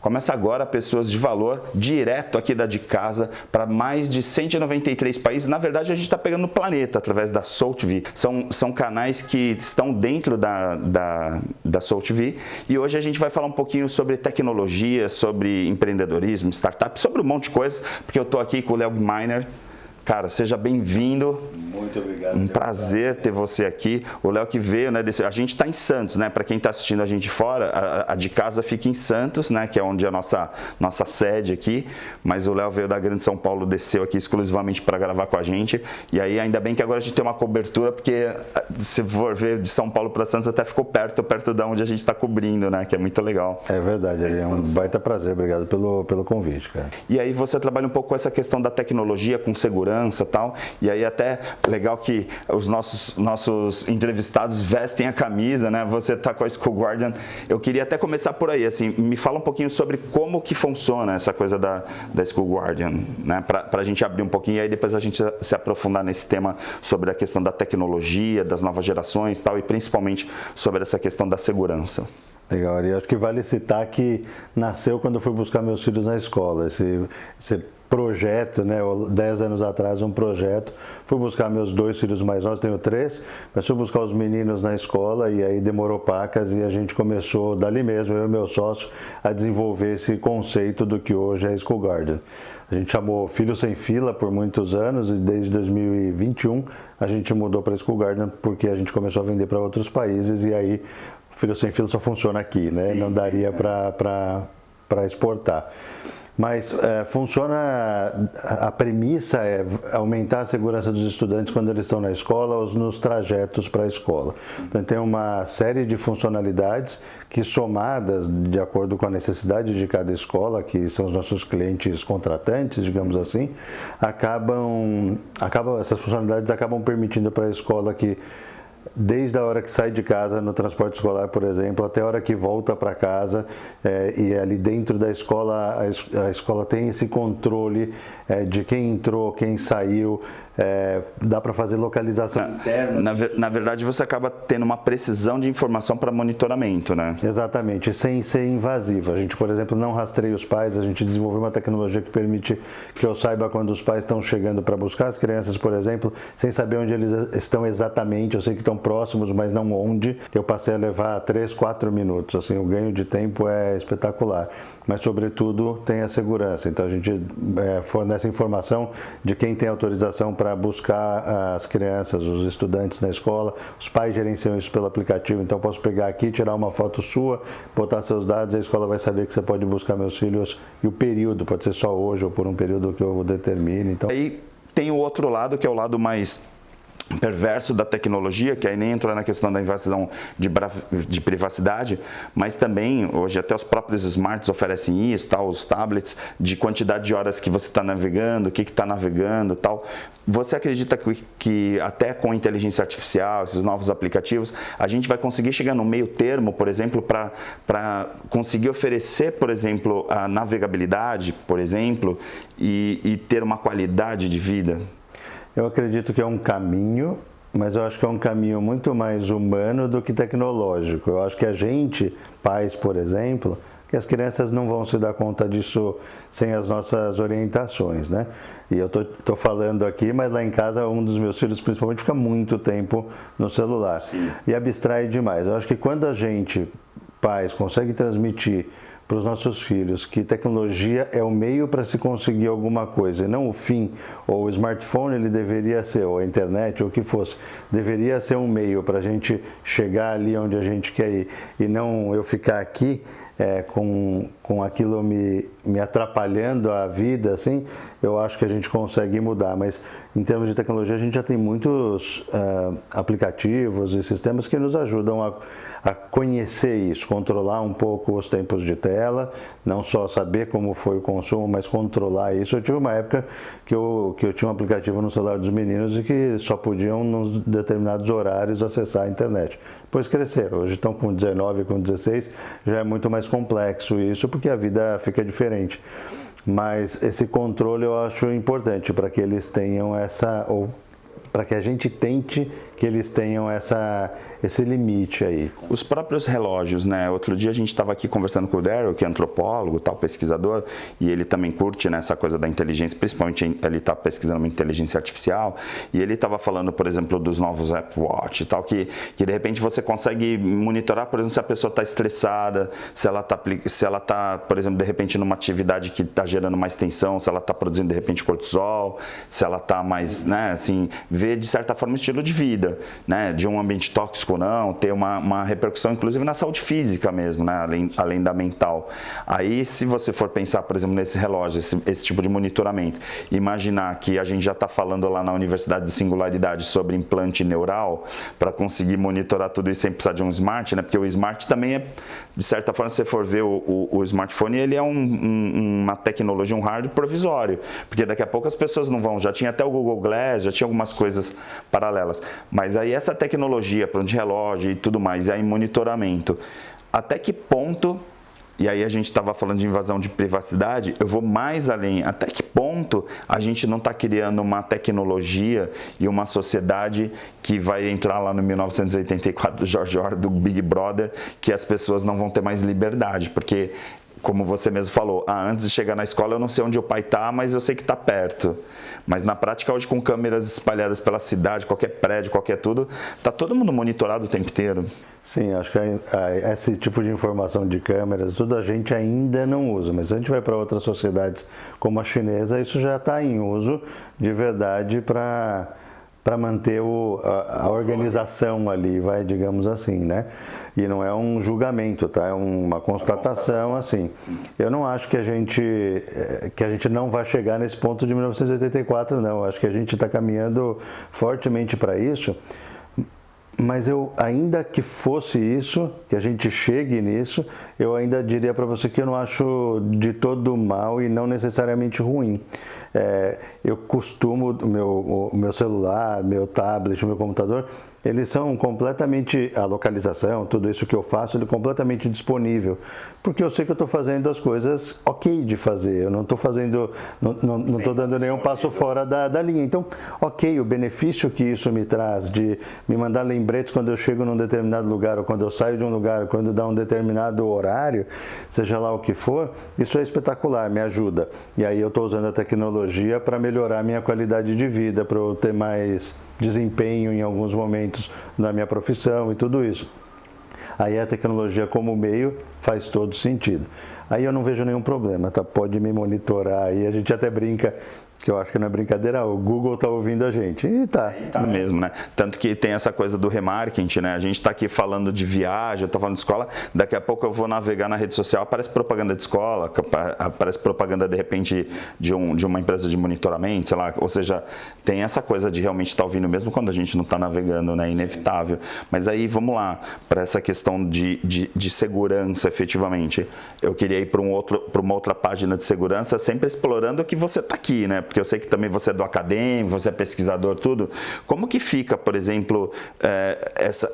Começa agora Pessoas de Valor, direto aqui da De Casa, para mais de 193 países. Na verdade, a gente está pegando no planeta através da Soul TV. São canais que estão dentro da Soul TV. E hoje a gente vai falar um pouquinho sobre tecnologia, sobre empreendedorismo, startup, sobre um monte de coisas, porque eu estou aqui com o Léo Miner. Cara, seja bem-vindo. Muito obrigado. Um prazer ter você aqui. O Léo que veio, né? A gente está em Santos, né? Para quem está assistindo a gente fora, a De Casa fica em Santos, né? Que é onde é a nossa sede aqui. Mas o Léo veio da Grande São Paulo, desceu aqui exclusivamente para gravar com a gente. E aí, ainda bem que agora a gente tem uma cobertura, porque se for ver de São Paulo para Santos, até ficou perto de onde a gente está cobrindo, né? Que é muito legal. É verdade, é um baita prazer. Obrigado pelo convite, cara. E aí você trabalha um pouco com essa questão da tecnologia, com segurança e tal, e aí até legal que os nossos entrevistados vestem a camisa, né? Você tá com a School Guardian. Eu queria até começar por aí, assim, me fala um pouquinho sobre como que funciona essa coisa da School Guardian, né? Para a gente abrir um pouquinho e aí depois a gente se aprofundar nesse tema sobre a questão da tecnologia, das novas gerações e tal, e principalmente sobre essa questão da segurança. Legal, e acho que vale citar que nasceu quando eu fui buscar meus filhos na escola, esse projeto, né, 10 anos atrás, um projeto, fui buscar meus 2 filhos mais novos, tenho 3, mas fui buscar os meninos na escola e aí demorou pacas e a gente começou dali mesmo, eu e meu sócio, a desenvolver esse conceito do que hoje é School Guardian. A gente chamou Filho Sem Fila por muitos anos e desde 2021 a gente mudou para School Guardian porque a gente começou a vender para outros países e aí Filho Sem Fila só funciona aqui, né? Sim, não daria para exportar. Mas funciona, a premissa é aumentar a segurança dos estudantes quando eles estão na escola ou nos trajetos para a escola. Então tem uma série de funcionalidades que somadas de acordo com a necessidade de cada escola, que são os nossos clientes contratantes, digamos assim, essas funcionalidades acabam permitindo para a escola que desde a hora que sai de casa no transporte escolar, por exemplo, até a hora que volta para casa e ali dentro da escola, a escola tem esse controle de quem entrou, quem saiu, dá para fazer localização interna. Na verdade, você acaba tendo uma precisão de informação para monitoramento, né? Exatamente, sem ser invasivo. A gente, por exemplo, não rastreia os pais, a gente desenvolveu uma tecnologia que permite que eu saiba quando os pais estão chegando para buscar as crianças, por exemplo, sem saber onde eles estão exatamente. Eu sei que estão próximos, mas não onde. Eu passei a levar 3, 4 minutos. Assim, o ganho de tempo é espetacular. Mas, sobretudo, tem a segurança. Então, a gente fornece informação de quem tem autorização para buscar as crianças, os estudantes na escola. Os pais gerenciam isso pelo aplicativo. Então, posso pegar aqui, tirar uma foto sua, botar seus dados, a escola vai saber que você pode buscar meus filhos. E o período, pode ser só hoje ou por um período que eu determine. Então... Aí tem o outro lado, que é o lado mais perverso da tecnologia, que aí nem entra na questão da invasão de privacidade, mas também, hoje até os próprios smarts oferecem isso, tal, os tablets, de quantidade de horas que você está navegando, o que está navegando, tal. Você acredita que até com inteligência artificial, esses novos aplicativos, a gente vai conseguir chegar no meio termo, por exemplo, para conseguir oferecer, por exemplo, a navegabilidade, por exemplo, e ter uma qualidade de vida? Eu acredito que é um caminho, mas eu acho que é um caminho muito mais humano do que tecnológico. Eu acho que a gente, pais, por exemplo, que as crianças não vão se dar conta disso sem as nossas orientações, né? E eu tô falando aqui, mas lá em casa um dos meus filhos principalmente fica muito tempo no celular. Sim. E abstrai demais. Eu acho que quando a gente, pais, consegue transmitir para os nossos filhos que tecnologia é o meio para se conseguir alguma coisa e não o fim, ou o smartphone ele deveria ser, ou a internet, ou o que fosse, deveria ser um meio para a gente chegar ali onde a gente quer ir e não eu ficar aqui com aquilo me atrapalhando a vida, assim, eu acho que a gente consegue mudar, mas em termos de tecnologia a gente já tem muitos aplicativos e sistemas que nos ajudam a conhecer isso, controlar um pouco os tempos de tela, não só saber como foi o consumo, mas controlar isso. Eu tive uma época que eu tinha um aplicativo no celular dos meninos e que só podiam, nos determinados horários, acessar a internet. Depois cresceram, hoje estão com 19, com 16, já é muito mais complexo isso, porque a vida fica diferente. Mas esse controle eu acho importante para que eles tenham essa, ou para que a gente tente que eles tenham esse limite aí. Os próprios relógios, né? Outro dia a gente estava aqui conversando com o Daryl, que é antropólogo, tal, pesquisador, e ele também curte, né, essa coisa da inteligência, principalmente ele está pesquisando uma inteligência artificial, e ele estava falando, por exemplo, dos novos Apple Watch e tal, que de repente você consegue monitorar, por exemplo, se a pessoa está estressada, se ela está, por exemplo, de repente numa atividade que está gerando mais tensão, se ela está produzindo de repente cortisol, se ela está mais, né, assim, ver de certa forma o estilo de vida, né, de um ambiente tóxico ou não, ter uma repercussão inclusive na saúde física mesmo, né, além da mental. Aí se você for pensar, por exemplo, nesse relógio, esse tipo de monitoramento, imaginar que a gente já está falando lá na Universidade de Singularidade sobre implante neural, para conseguir monitorar tudo isso sem precisar de um smart, né, porque o smart também é, de certa forma, se você for ver o smartphone, ele é uma tecnologia, um hardware provisório, porque daqui a pouco as pessoas não vão, já tinha até o Google Glass, já tinha algumas coisas paralelas, mas aí essa tecnologia de relógio e tudo mais, e aí monitoramento, até que ponto, e aí a gente estava falando de invasão de privacidade, eu vou mais além, até que ponto a gente não está criando uma tecnologia e uma sociedade que vai entrar lá no 1984 do George Orwell, do Big Brother, que as pessoas não vão ter mais liberdade, porque como você mesmo falou, antes de chegar na escola eu não sei onde o pai está, mas eu sei que está perto. Mas na prática hoje com câmeras espalhadas pela cidade, qualquer prédio, qualquer tudo, está todo mundo monitorado o tempo inteiro. Sim, acho que esse tipo de informação de câmeras, tudo a gente ainda não usa, mas se a gente vai para outras sociedades como a chinesa, isso já está em uso de verdade para manter a organização ali, digamos assim, né? E não é um julgamento, tá? É uma constatação, assim. Eu não acho que a gente não vai chegar nesse ponto de 1984, não. Eu acho que a gente está caminhando fortemente para isso. Mas ainda que fosse isso, que a gente chegue nisso, eu ainda diria para você que eu não acho de todo mal e não necessariamente ruim. Eu costumo, o meu celular, meu tablet, meu computador, eles são completamente, a localização, tudo isso que eu faço, ele é completamente disponível, porque eu sei que eu estou fazendo as coisas ok de fazer, eu não estou fazendo, não estou dando nenhum passo fora da linha. Então, ok, o benefício que isso me traz de me mandar lembretes quando eu chego num determinado lugar, ou quando eu saio de um lugar, ou quando dá um determinado horário, seja lá o que for, isso é espetacular, me ajuda. E aí eu estou usando a tecnologia para melhorar a minha qualidade de vida, para eu ter mais desempenho em alguns momentos na minha profissão e tudo isso. Aí a tecnologia como meio faz todo sentido. Aí eu não vejo nenhum problema, tá? Pode me monitorar aí, a gente até brinca, que eu acho que não é brincadeira, o Google tá ouvindo a gente. E tá. Mesmo, né? Tanto que tem essa coisa do remarketing, né? A gente tá aqui falando de viagem, eu tô falando de escola, daqui a pouco eu vou navegar na rede social, aparece propaganda de escola, aparece propaganda, de repente, de uma empresa de monitoramento, sei lá, ou seja, tem essa coisa de realmente estar ouvindo mesmo quando a gente não tá navegando, né? Inevitável. Mas aí, vamos lá, para essa questão de segurança, efetivamente. Eu queria ir para uma outra página de segurança, sempre explorando que você tá aqui, né? Porque eu sei que também você é do acadêmico, você é pesquisador, tudo. Como que fica, por exemplo,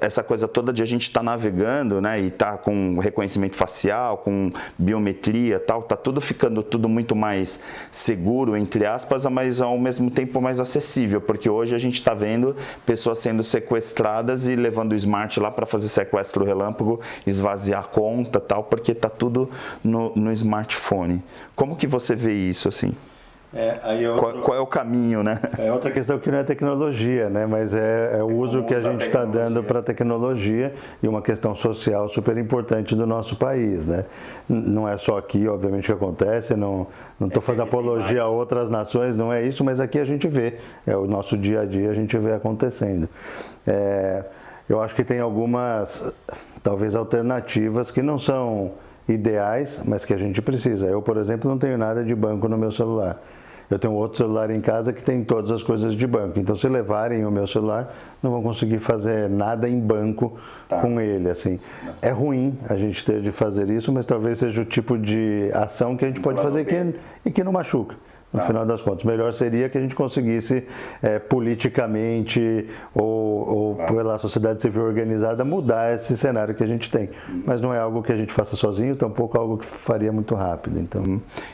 essa coisa toda de a gente estar navegando, né, e estar com reconhecimento facial, com biometria, tal, tá tudo ficando muito mais seguro, entre aspas, mas ao mesmo tempo mais acessível, porque hoje a gente está vendo pessoas sendo sequestradas e levando o smart lá para fazer sequestro relâmpago, esvaziar a conta, tal, porque tá tudo no smartphone. Como que você vê isso, assim? Qual é o caminho, né? É outra questão que não é tecnologia, né? Mas é o uso que a gente está dando para a tecnologia e uma questão social super importante do nosso país, né? Não é só aqui, obviamente, que acontece, não estou fazendo apologia a outras nações, não é isso, mas aqui a gente vê, é o nosso dia a dia, a gente vê acontecendo. Eu acho que tem algumas, talvez, alternativas que não são ideais, mas que a gente precisa. Eu, por exemplo, não tenho nada de banco no meu celular. Eu tenho outro celular em casa que tem todas as coisas de banco. Então, se levarem o meu celular, não vão conseguir fazer nada em banco com ele, assim. É ruim a gente ter de fazer isso, mas talvez seja o tipo de ação que a gente pode fazer e que não machuca. No final das contas, melhor seria que a gente conseguisse politicamente ou pela sociedade civil organizada mudar esse cenário que a gente tem. Mas não é algo que a gente faça sozinho, tampouco algo que faria muito rápido.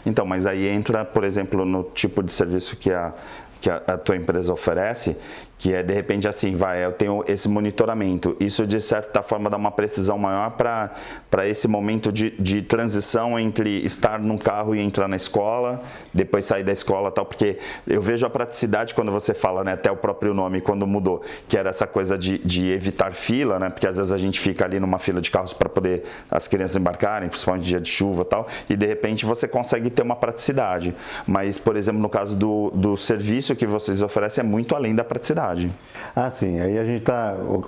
Então, mas aí entra, por exemplo, no tipo de serviço que a que a tua empresa oferece, que é de repente assim, eu tenho esse monitoramento, isso de certa forma dá uma precisão maior para esse momento de transição entre estar num carro e entrar na escola, depois sair da escola e tal, porque eu vejo a praticidade quando você fala, né, até o próprio nome quando mudou, que era essa coisa de evitar fila, né, porque às vezes a gente fica ali numa fila de carros para poder as crianças embarcarem, principalmente dia de chuva e tal, e de repente você consegue ter uma praticidade, mas por exemplo no caso do serviço que vocês oferecem é muito além da praticidade. Ah, sim. Aí a gente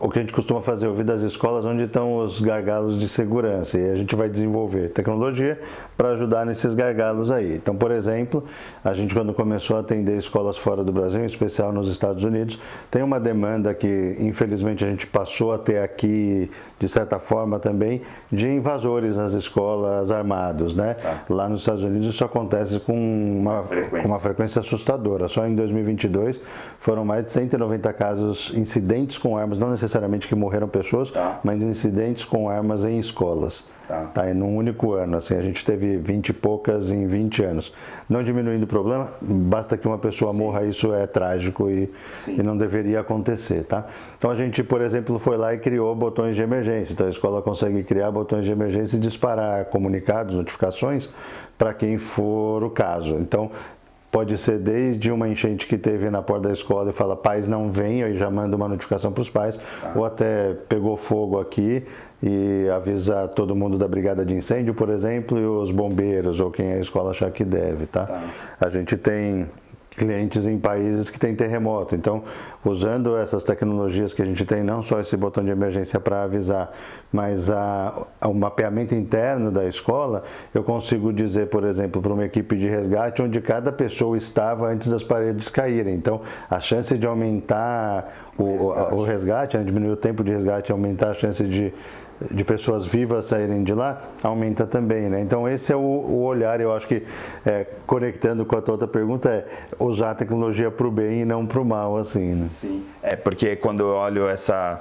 o que a gente costuma fazer, ouvir das escolas onde estão os gargalos de segurança, e a gente vai desenvolver tecnologia para ajudar nesses gargalos aí. Então, por exemplo, a gente quando começou a atender escolas fora do Brasil, em especial nos Estados Unidos, tem uma demanda que infelizmente a gente passou a ter aqui, de certa forma também, de invasores nas escolas armados, né? Tá. Lá nos Estados Unidos isso acontece com uma frequência assustadora. Só em 2022 foram mais de 190 casos, incidentes com armas, não necessariamente que morreram pessoas, mas incidentes com armas em escolas. Tá, em um único ano, assim, a gente teve 20 e poucas em 20 anos. Não diminuindo o problema, basta que uma pessoa morra, isso é trágico e não deveria acontecer, tá? Então a gente, por exemplo, foi lá e criou botões de emergência. Então a escola consegue criar botões de emergência e disparar comunicados, notificações para quem for o caso. Então pode ser desde uma enchente que teve na porta da escola e fala, pais não venham, e já manda uma notificação para os pais, ou até pegou fogo aqui e avisa todo mundo da brigada de incêndio, por exemplo, e os bombeiros, ou quem a escola achar que deve, tá? A gente tem clientes em países que têm terremoto, então usando essas tecnologias que a gente tem, não só esse botão de emergência para avisar, mas o mapeamento interno da escola, eu consigo dizer, por exemplo, para uma equipe de resgate onde cada pessoa estava antes das paredes caírem. Então a chance de aumentar o resgate, né, diminuir o tempo de resgate, aumentar a chance de pessoas vivas saírem de lá, aumenta também, né? Então esse é o olhar, eu acho que, conectando com a tua outra pergunta, é usar a tecnologia para o bem e não para o mal, assim, né? Sim, porque quando eu olho essa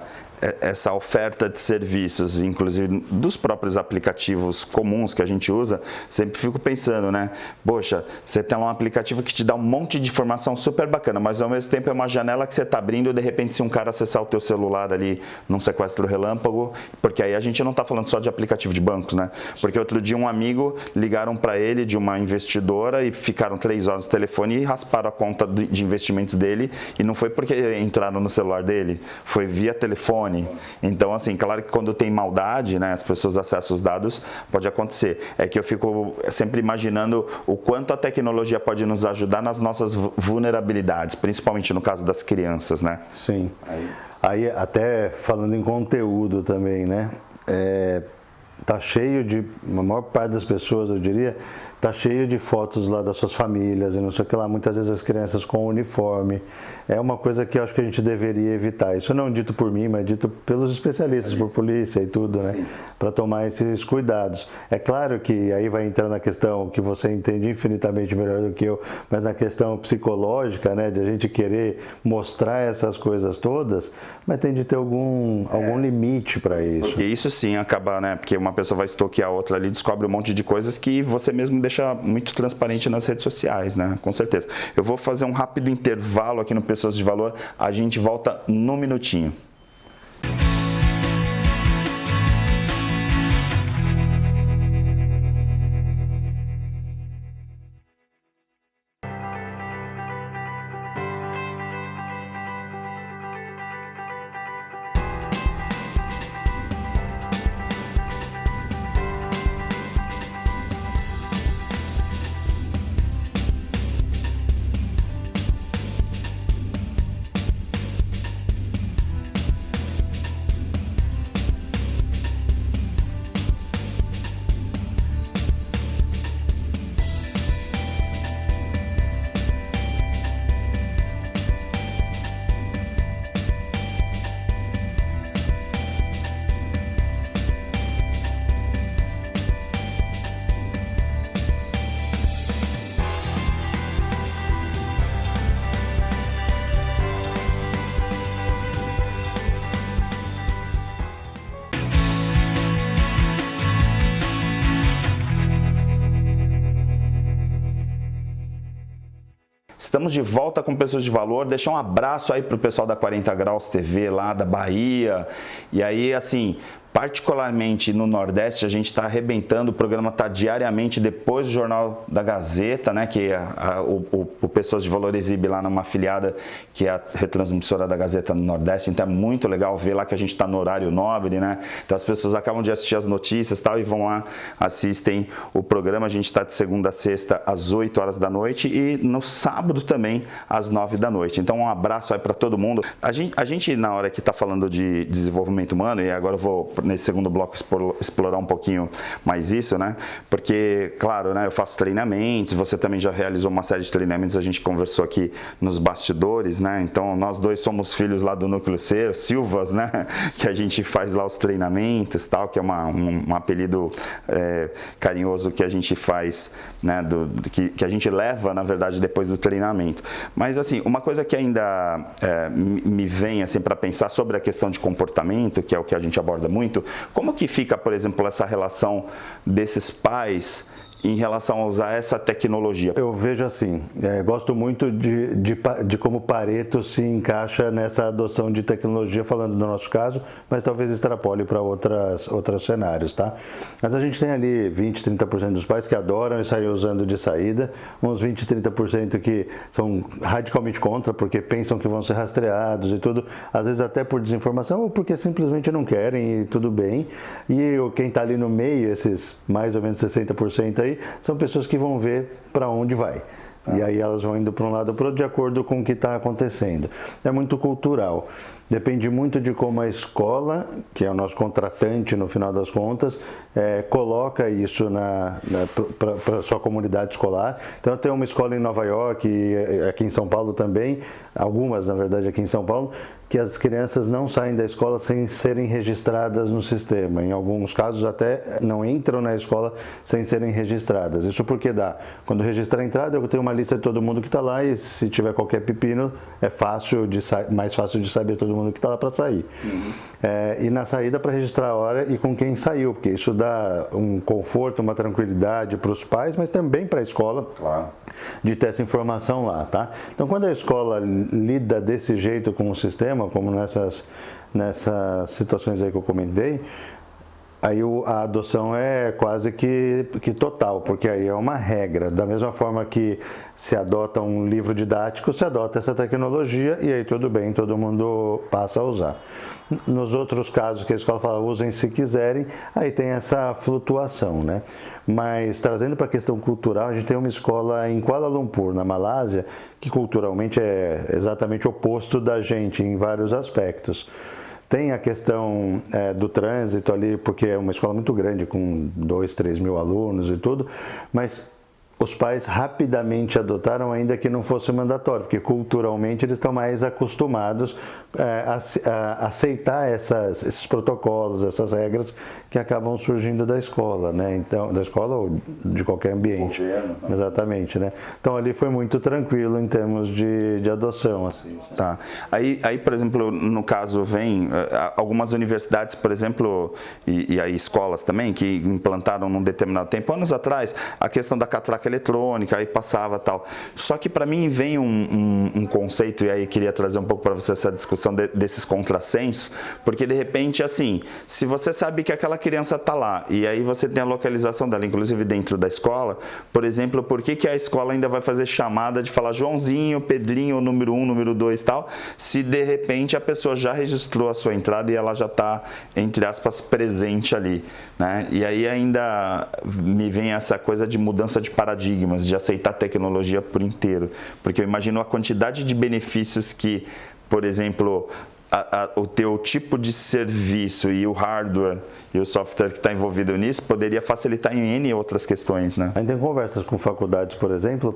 oferta de serviços, inclusive dos próprios aplicativos comuns que a gente usa, sempre fico pensando, né? Poxa, você tem um aplicativo que te dá um monte de informação super bacana, mas ao mesmo tempo é uma janela que você está abrindo e de repente se um cara acessar o teu celular ali num sequestro relâmpago, porque aí a gente não está falando só de aplicativo de bancos, né? Porque outro dia um amigo ligaram para ele de uma investidora e ficaram 3 horas no telefone e rasparam a conta de investimentos dele, e não foi porque entraram no celular dele, foi via telefone. Então, assim, claro que quando tem maldade, né, as pessoas acessam os dados, pode acontecer. É que eu fico sempre imaginando o quanto a tecnologia pode nos ajudar nas nossas vulnerabilidades, principalmente no caso das crianças, né? Sim. Aí até falando em conteúdo também, né? Tá cheio de, a maior parte das pessoas, eu diria, tá cheio de fotos lá das suas famílias e não sei o que lá, muitas vezes as crianças com uniforme. É uma coisa que eu acho que a gente deveria evitar. Isso não dito por mim, mas dito pelos especialistas, por polícia e tudo, né? Para tomar esses cuidados. É claro que aí vai entrar na questão que você entende infinitamente melhor do que eu, mas na questão psicológica, né? De a gente querer mostrar essas coisas todas, mas tem de ter algum limite para isso. Porque isso sim acaba, né? Porque uma pessoa vai stalkear a outra ali, descobre um monte de coisas que você mesmo deixa muito transparente nas redes sociais, né? Com certeza. Eu vou fazer um rápido intervalo aqui no Pessoas de Valor, a gente volta num minutinho. Estamos de volta com Pessoas de Valor. Deixar um abraço aí pro pessoal da 40 Graus TV lá da Bahia. E aí, assim, particularmente no Nordeste, a gente está arrebentando, o programa está diariamente depois do Jornal da Gazeta, né, que o Pessoas de Valor exibe lá numa afiliada, que é a retransmissora da Gazeta no Nordeste, então é muito legal ver lá que a gente está no horário nobre, né, então as pessoas acabam de assistir as notícias e tal, e vão lá, assistem o programa. A gente está de segunda a sexta às 8 horas da noite e no sábado também às 9 da noite, então um abraço aí para todo mundo. A gente na hora que está falando de desenvolvimento humano, e agora eu vou nesse segundo bloco explorar um pouquinho mais isso, né? Porque, claro, né, eu faço treinamentos, você também já realizou uma série de treinamentos, a gente conversou aqui nos bastidores, né? Então, nós dois somos filhos lá do Núcleo Ser, Silvas, né? Que a gente faz lá os treinamentos, tal, que é um apelido carinhoso que a gente faz, né? Que a gente leva, na verdade, depois do treinamento. Mas, assim, uma coisa que ainda me vem, assim, para pensar sobre a questão de comportamento, que é o que a gente aborda muito, como que fica, por exemplo, essa relação desses pais em relação a usar essa tecnologia? Eu vejo assim, gosto muito de como Pareto se encaixa nessa adoção de tecnologia, falando do nosso caso, mas talvez extrapole para outros cenários, tá? Mas a gente tem ali 20, 30% dos pais que adoram e saem usando de saída, uns 20, 30% que são radicalmente contra, porque pensam que vão ser rastreados e tudo, às vezes até por desinformação ou porque simplesmente não querem e tudo bem. E quem está ali no meio, esses mais ou menos 60% aí, são pessoas que vão ver para onde vai. E aí elas vão indo para um lado ou para outro de acordo com o que está acontecendo. É muito cultural. Depende muito de como a escola, que é o nosso contratante no final das contas, coloca isso para a sua comunidade escolar. Então eu tenho uma escola em Nova York e aqui em São Paulo também, algumas na verdade aqui em São Paulo, que as crianças não saem da escola sem serem registradas no sistema. Em alguns casos até não entram na escola sem serem registradas. Isso porque dá. Quando registrar a entrada, eu tenho uma lista de todo mundo que está lá e se tiver qualquer pepino, é mais fácil de saber todo mundo que está lá para sair. E na saída para registrar a hora e com quem saiu, porque isso dá um conforto, uma tranquilidade para os pais, mas também para a escola, claro, de ter essa informação lá, tá? Então, quando a escola lida desse jeito com o sistema, como nessas situações aí que eu comentei, aí a adoção é quase que total, porque aí é uma regra. Da mesma forma que se adota um livro didático, se adota essa tecnologia e aí tudo bem, todo mundo passa a usar. Nos outros casos que a escola fala, usem se quiserem, aí tem essa flutuação, né? Mas trazendo para a questão cultural, a gente tem uma escola em Kuala Lumpur, na Malásia, que culturalmente é exatamente o oposto da gente em vários aspectos. Tem a questão do trânsito ali, porque é uma escola muito grande, com 2, 3 mil alunos e tudo, mas os pais rapidamente adotaram, ainda que não fosse mandatório, porque culturalmente eles estão mais acostumados a aceitar esses protocolos, essas regras que acabam surgindo da escola, né? Então, da escola ou de qualquer ambiente. Governo, tá? Exatamente, né? Então ali foi muito tranquilo em termos de adoção. Assim. Tá. Aí, por exemplo, no caso vem algumas universidades, por exemplo, e aí escolas também, que implantaram num determinado tempo, anos atrás, a questão da catraca eletrônica, aí passava tal. Só que para mim vem um conceito, e aí queria trazer um pouco para você essa discussão desses contrassensos, porque de repente, assim, se você sabe que aquela criança está lá, e aí você tem a localização dela, inclusive dentro da escola, por exemplo, por que a escola ainda vai fazer chamada de falar Joãozinho, Pedrinho, número 1, número 2 e tal, se de repente a pessoa já registrou a sua entrada e ela já está, entre aspas, presente ali, né? E aí ainda me vem essa coisa de mudança de paradigmas, de aceitar a tecnologia por inteiro, porque eu imagino a quantidade de benefícios que, por exemplo, o teu tipo de serviço e o hardware e o software que está envolvido nisso poderia facilitar em N outras questões, né? A gente tem conversas com faculdades, por exemplo,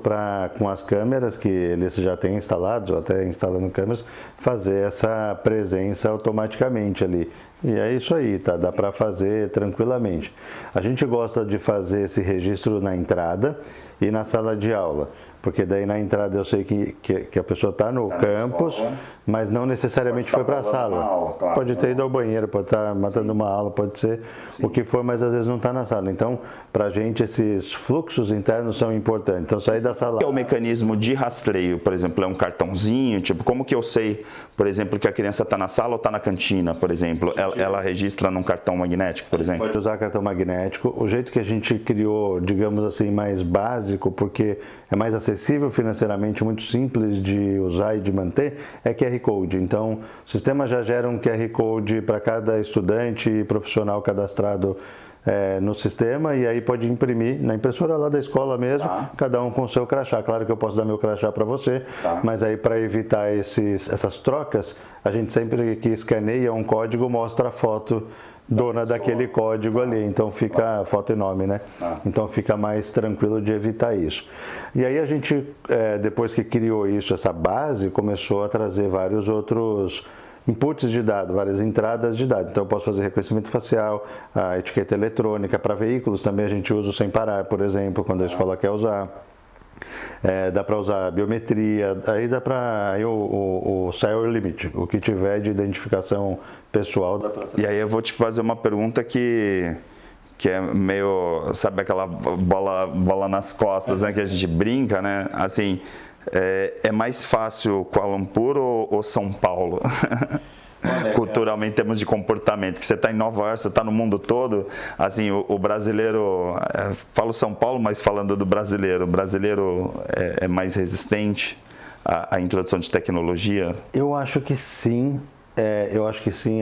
com as câmeras que eles já têm instalados, ou até instalando câmeras, fazer essa presença automaticamente ali. E é isso aí, tá? Dá para fazer tranquilamente. A gente gosta de fazer esse registro na entrada e na sala de aula, porque daí na entrada eu sei que a pessoa está no campus, mas não necessariamente foi para a sala. Aula, claro, pode ter ido ao banheiro, pode estar matando uma aula, pode ser o que for, mas às vezes não está na sala. Então, para a gente, esses fluxos internos são importantes. Então, sair da sala... O que é o mecanismo de rastreio? Por exemplo, é um cartãozinho? Tipo, como que eu sei, por exemplo, que a criança está na sala ou está na cantina, por exemplo? Ela registra num cartão magnético, por exemplo? Pode usar cartão magnético. O jeito que a gente criou, digamos assim, mais básico, porque é mais acessível financeiramente, muito simples de usar e de manter, é QR Code. Então, o sistema já gera um QR Code para cada estudante e profissional cadastrado no sistema, e aí pode imprimir na impressora lá da escola mesmo, cada um com o seu crachá. Claro que eu posso dar meu crachá para você, mas aí para evitar essas trocas, a gente sempre que escaneia um código mostra a foto dona daquele código ali, então fica, foto e nome, né? Então fica mais tranquilo de evitar isso. E aí a gente, depois que criou isso, essa base, começou a trazer vários outros inputs de dados, várias entradas de dados. Então eu posso fazer reconhecimento facial, a etiqueta eletrônica, para veículos também a gente usa o sem parar, por exemplo, quando a escola quer usar. Dá para usar biometria, aí dá para o cell limit, o que tiver de identificação pessoal. E aí eu vou te fazer uma pergunta que é meio, sabe aquela bola nas costas, né, que a gente brinca, né? Assim, é mais fácil Kuala Lumpur ou São Paulo? Culturalmente, em termos de comportamento, que você está em Nova York, você está no mundo todo, assim, o brasileiro, falo São Paulo, mas falando do brasileiro, o brasileiro é mais resistente à introdução de tecnologia? Eu acho que sim,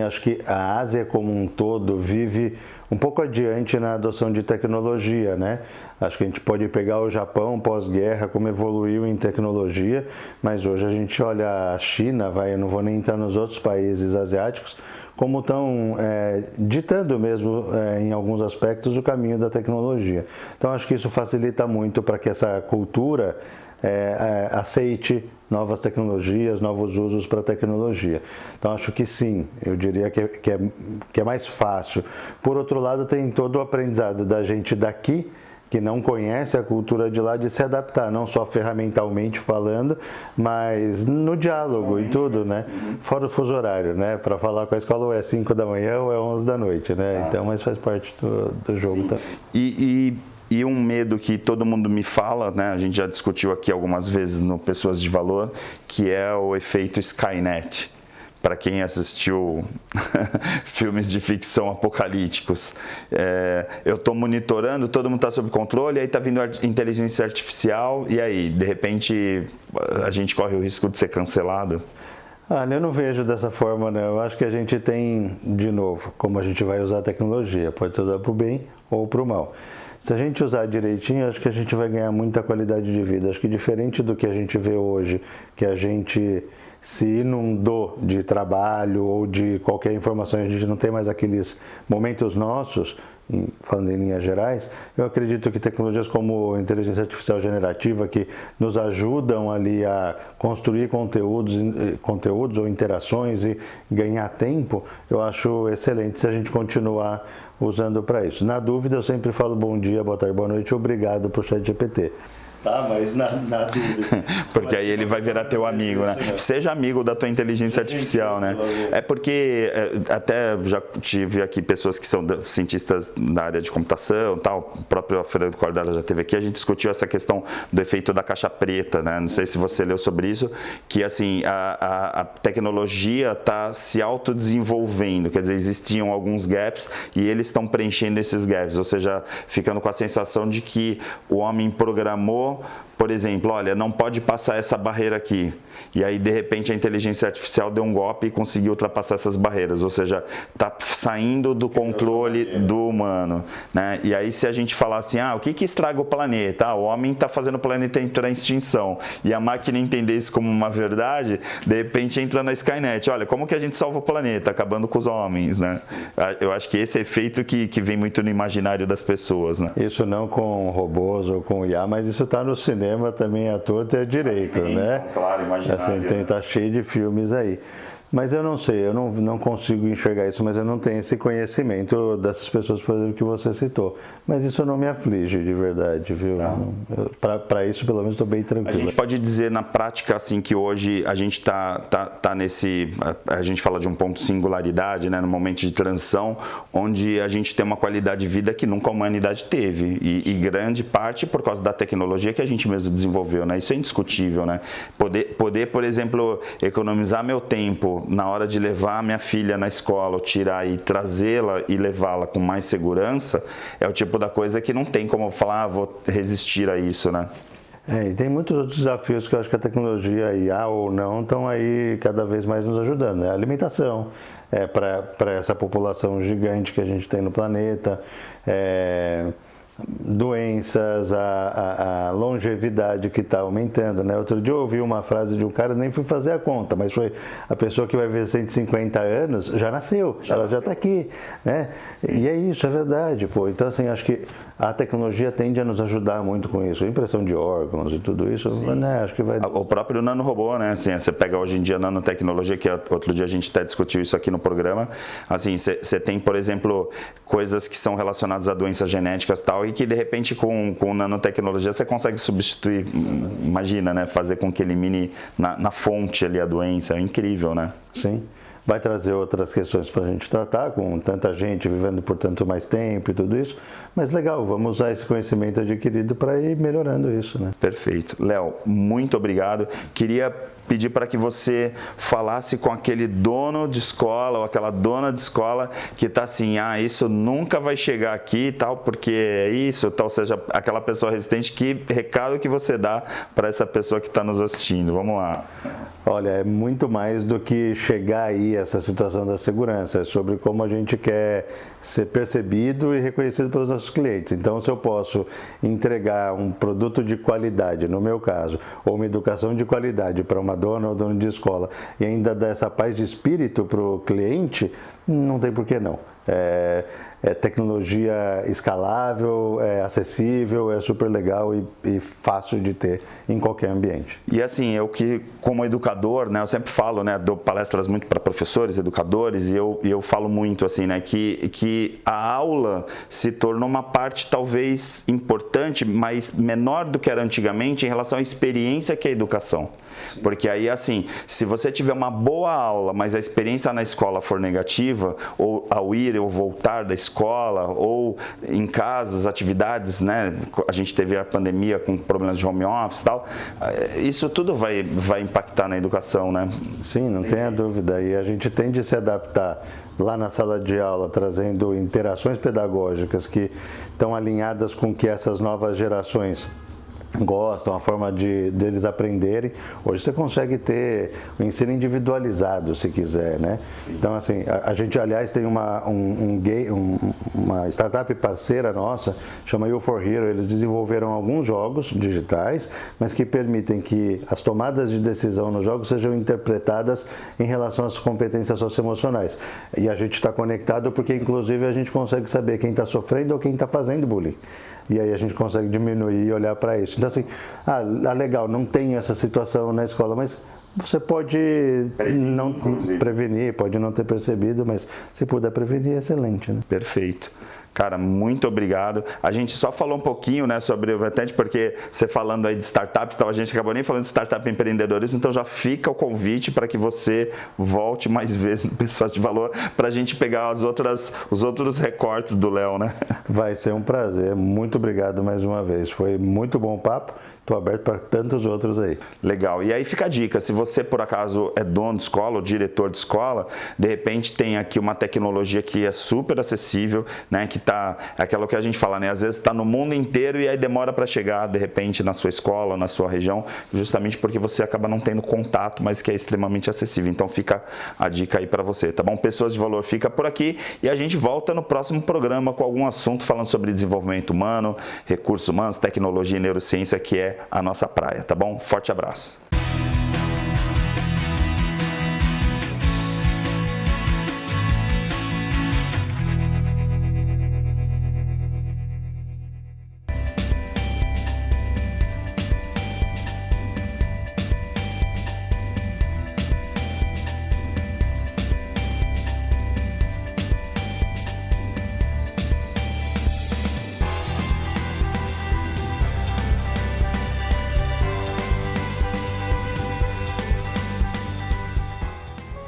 acho que a Ásia como um todo vive um pouco adiante na adoção de tecnologia, né? Acho que a gente pode pegar o Japão pós-guerra, como evoluiu em tecnologia, mas hoje a gente olha a China, eu não vou nem entrar nos outros países asiáticos, como estão ditando mesmo, em alguns aspectos, o caminho da tecnologia. Então acho que isso facilita muito para que essa cultura aceite novas tecnologias, novos usos para a tecnologia. Então acho que sim, eu diria que é mais fácil. Por outro lado, tem todo o aprendizado da gente daqui, que não conhece a cultura de lá, de se adaptar, não só ferramentalmente falando, mas no diálogo e tudo, né? Fora o fuso horário, né? Para falar com a escola ou é 5 da manhã ou é 11 da noite, né? Então, mas faz parte do jogo também. E um medo que todo mundo me fala, né? A gente já discutiu aqui algumas vezes no Pessoas de Valor, que é o efeito Skynet. Para quem assistiu filmes de ficção apocalípticos, eu estou monitorando, todo mundo está sob controle, aí está vindo a inteligência artificial, e aí, de repente, a gente corre o risco de ser cancelado? Olha, eu não vejo dessa forma, né? Eu acho que a gente tem, de novo, como a gente vai usar a tecnologia, pode ser usar para o bem ou para o mal. Se a gente usar direitinho, acho que a gente vai ganhar muita qualidade de vida. Acho que diferente do que a gente vê hoje, que a gente se inundou de trabalho ou de qualquer informação, a gente não tem mais aqueles momentos nossos, falando em linhas gerais, eu acredito que tecnologias como inteligência artificial generativa, que nos ajudam ali a construir conteúdos ou interações e ganhar tempo, eu acho excelente se a gente continuar usando para isso. Na dúvida, eu sempre falo bom dia, boa tarde, boa noite, obrigado para o ChatGPT. Tá, mas na dúvida. Porque aí ele vai virar teu amigo, né? Seja amigo da tua inteligência artificial, né? É porque até já tive aqui pessoas que são cientistas na área de computação, tal, o próprio Fernando Cordella já teve aqui, a gente discutiu essa questão do efeito da caixa preta, né? Não sei se você leu sobre isso, que assim, a tecnologia está se autodesenvolvendo, quer dizer, existiam alguns gaps e eles estão preenchendo esses gaps, ou seja, ficando com a sensação de que o homem programou, por exemplo, olha, não pode passar essa barreira aqui. E aí, de repente, a inteligência artificial deu um golpe e conseguiu ultrapassar essas barreiras. Ou seja, está saindo do controle do humano, né? E aí, se a gente falar assim, o que estraga o planeta? O homem está fazendo o planeta entrar em extinção. E a máquina entender isso como uma verdade, de repente entra na Skynet. Olha, como que a gente salva o planeta? Acabando com os homens, né? Eu acho que esse é efeito que vem muito no imaginário das pessoas, né? Isso não com robôs ou com IA, mas isso está no cinema também à torta e à direito, né? Claro, imaginário. Assim, tá cheio de filmes aí. Mas eu não sei, eu não consigo enxergar isso, mas eu não tenho esse conhecimento dessas pessoas, por exemplo, que você citou. Mas isso não me aflige de verdade, viu? Para isso, pelo menos, estou bem tranquilo. A gente pode dizer na prática, assim, que hoje a gente tá nesse... A gente fala de um ponto de singularidade, né? No momento de transição, onde a gente tem uma qualidade de vida que nunca a humanidade teve. E grande parte por causa da tecnologia que a gente mesmo desenvolveu, né? Isso é indiscutível, né? Poder, por exemplo, economizar meu tempo na hora de levar a minha filha na escola, ou tirar e trazê-la e levá-la com mais segurança, é o tipo da coisa que não tem como falar, vou resistir a isso, né? E tem muitos outros desafios que eu acho que a tecnologia, IA ou não, estão aí cada vez mais nos ajudando. A alimentação, para essa população gigante que a gente tem no planeta, doenças, a longevidade que está aumentando, né? Outro dia eu ouvi uma frase de um cara, nem fui fazer a conta, mas foi a pessoa que vai ver 150 anos, já nasceu, ela já está aqui, né? Sim. E é isso, é verdade, pô. Então, assim, acho que a tecnologia tende a nos ajudar muito com isso, a impressão de órgãos e tudo isso, né? Acho que vai... O próprio nanorobô, né? Assim, você pega hoje em dia a nanotecnologia, que outro dia a gente até discutiu isso aqui no programa, assim, você tem, por exemplo, coisas que são relacionadas a doenças genéticas e tal, e que de repente com nanotecnologia você consegue substituir, imagina, né? Fazer com que elimine na fonte ali a doença, é incrível, né? Sim. Vai trazer outras questões para a gente tratar, com tanta gente vivendo por tanto mais tempo e tudo isso. Mas legal, vamos usar esse conhecimento adquirido para ir melhorando isso, né? Perfeito. Léo, muito obrigado. Queria pedir para que você falasse com aquele dono de escola ou aquela dona de escola que está assim, isso nunca vai chegar aqui e tal, porque é isso, tal, seja aquela pessoa resistente, que recado que você dá para essa pessoa que está nos assistindo? Vamos lá. Olha, é muito mais do que chegar aí essa situação da segurança, é sobre como a gente quer ser percebido e reconhecido pelos nossos clientes. Então, se eu posso entregar um produto de qualidade, no meu caso, ou uma educação de qualidade para uma dona ou dono de escola, e ainda dar essa paz de espírito para o cliente, não tem por que não. É tecnologia escalável, é acessível, é super legal e fácil de ter em qualquer ambiente. E assim, eu que como educador, né, eu sempre falo, né, dou palestras muito para professores, educadores, e eu falo muito assim, né, que a aula se tornou uma parte talvez importante, mas menor do que era antigamente em relação à experiência que é a educação. Porque aí, assim, se você tiver uma boa aula, mas a experiência na escola for negativa, ou ao ir ou voltar da escola, ou em casa, as atividades, né? A gente teve a pandemia com problemas de home office e tal, isso tudo vai impactar na educação, né? Sim, não tenha dúvida. E a gente tende a se adaptar lá na sala de aula, trazendo interações pedagógicas que estão alinhadas com o que essas novas gerações gostam, a forma deles aprenderem. Hoje você consegue ter o ensino individualizado, se quiser, né? Então, assim, a gente, aliás, tem uma startup parceira nossa, chama U4Hero. Eles desenvolveram alguns jogos digitais, mas que permitem que as tomadas de decisão nos jogos sejam interpretadas em relação às competências socioemocionais. E a gente está conectado porque, inclusive, a gente consegue saber quem está sofrendo ou quem está fazendo bullying. E aí a gente consegue diminuir e olhar para isso. Então, assim, legal, não tem essa situação na escola, mas você pode não prevenir, pode não ter percebido, mas se puder prevenir, é excelente, né? Perfeito. Cara, muito obrigado. A gente só falou um pouquinho, né, sobre o Vertente, porque você falando aí de startups, então a gente acabou nem falando de startup e empreendedorismo, então já fica o convite para que você volte mais vezes no Pessoas de Valor para a gente pegar os outros recortes do Léo, né? Vai ser um prazer. Muito obrigado mais uma vez. Foi muito bom o papo. Estou aberto para tantos outros aí. Legal. E aí fica a dica, se você por acaso é dono de escola ou diretor de escola, de repente tem aqui uma tecnologia que é super acessível, né, que tá, é aquilo que a gente fala, né, às vezes está no mundo inteiro e aí demora para chegar de repente na sua escola, na sua região, justamente porque você acaba não tendo contato, mas que é extremamente acessível. Então fica a dica aí para você, tá bom? Pessoas de Valor fica por aqui e a gente volta no próximo programa com algum assunto falando sobre desenvolvimento humano, recursos humanos, tecnologia e neurociência, que é a nossa praia, tá bom? Forte abraço.